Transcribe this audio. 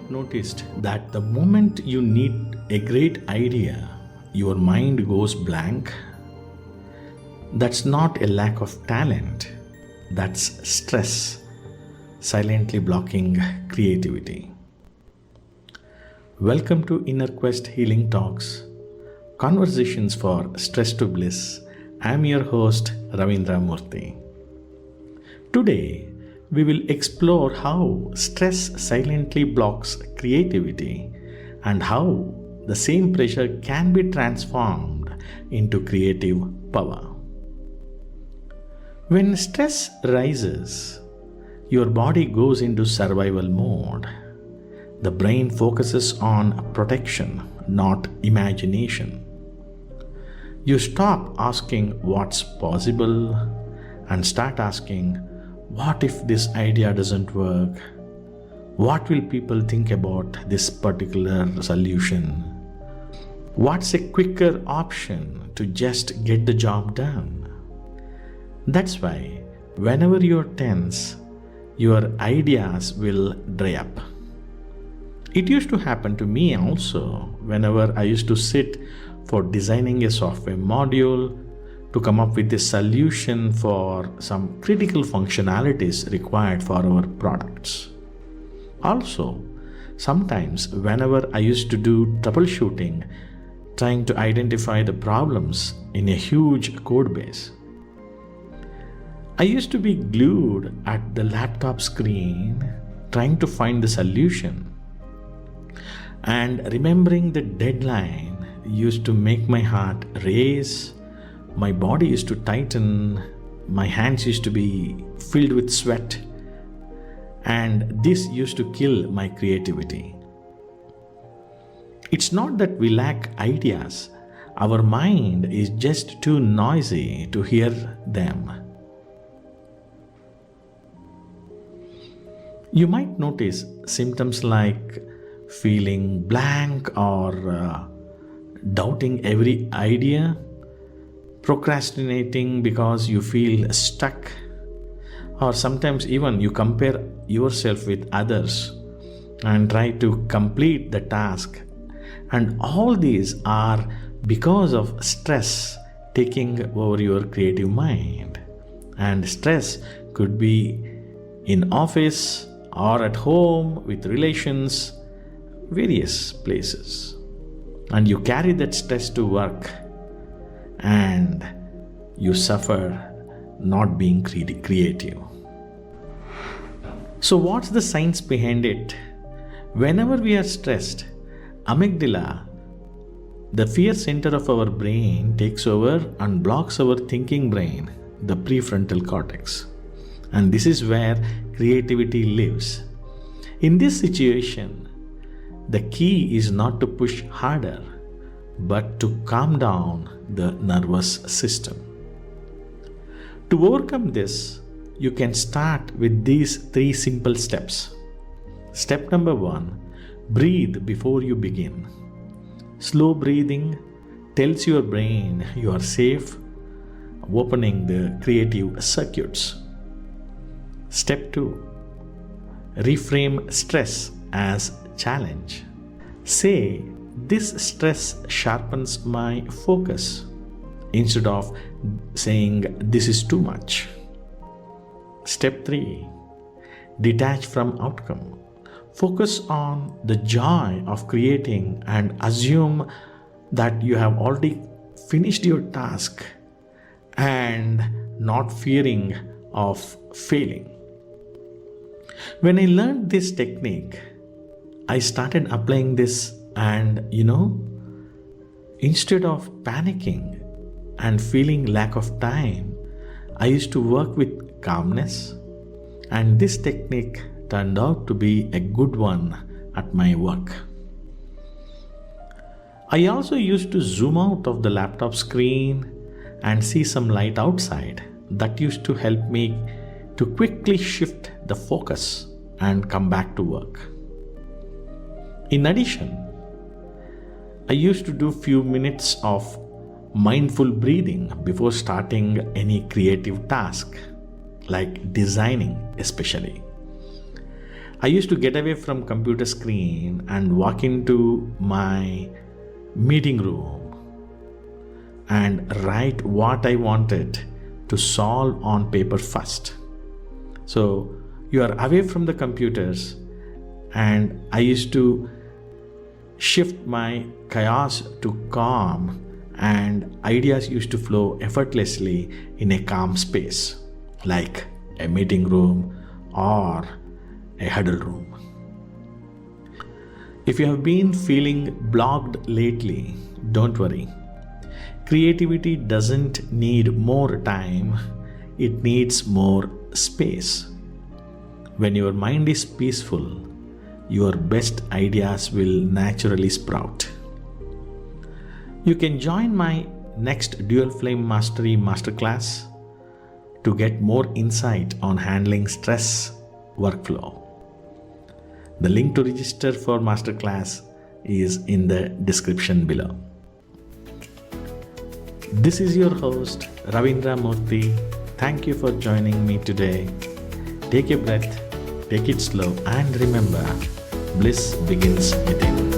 ever noticed that the moment you need a great idea, your mind goes blank? That's not a lack of talent, that's stress silently blocking creativity. Welcome to Inner Quest Healing Talks, conversations for stress to bliss. I'm your host, Ravindra Murthy. Today, we will explore how stress silently blocks creativity and how the same pressure can be transformed into creative power. When stress rises, your body goes into survival mode. The brain focuses on protection, not imagination. You stop asking what's possible and start asking, what if this idea doesn't work? What will people think about this particular solution? What's a quicker option to just get the job done? That's why whenever you're tense, your ideas will dry up. It used to happen to me also whenever I used to sit for designing a software module to come up with a solution for some critical functionalities required for our products. Also, sometimes whenever I used to do troubleshooting, trying to identify the problems in a huge code base, I used to be glued at the laptop screen trying to find the solution. And remembering the deadline used to make my heart race, my body used to tighten, my hands used to be filled with sweat, and this used to kill my creativity. It's not that we lack ideas, our mind is just too noisy to hear them. You might notice symptoms like feeling blank or doubting every idea, procrastinating because you feel stuck, or sometimes even you compare yourself with others and try to complete the task. And all these are because of stress taking over your creative mind. And stress could be in office or at home with relations, various places. And you carry that stress to work and you suffer not being creative. So what's the science behind it? Whenever we are stressed, amygdala, the fear center of our brain, takes over and blocks our thinking brain, the prefrontal cortex. And this is where creativity lives. In this situation, the key is not to push harder, but to calm down the nervous system. To overcome this, you can start with these 3 simple steps. Step number 1, breathe before you begin. Slow breathing tells your brain you are safe, opening the creative circuits. Step 2, reframe stress as challenge. Say, this stress sharpens my focus, instead of saying this is too much. Step 3, detach from outcome. Focus on the joy of creating and assume that you have already finished your task and not fearing of failing. When I learned this technique, I started applying this, and instead of panicking and feeling lack of time, I used to work with calmness, and this technique turned out to be a good one at my work. I also used to zoom out of the laptop screen and see some light outside. That used to help me to quickly shift the focus and come back to work. In addition, I used to do few minutes of mindful breathing before starting any creative task, like designing especially. I used to get away from computer screen and walk into my meeting room and write what I wanted to solve on paper first. So you are away from the computers, and I used to shift my chaos to calm, and ideas used to flow effortlessly in a calm space, like a meeting room or a huddle room. If you have been feeling blocked lately, don't worry. Creativity doesn't need more time, it needs more space. When your mind is peaceful, your best ideas will naturally sprout. You can join my next Dual Flame Mastery Masterclass to get more insight on handling stress workflow. The link to register for Masterclass is in the description below. This is your host, Ravindra Murthy. Thank you for joining me today. Take a breath, take it slow, and remember, bliss begins within.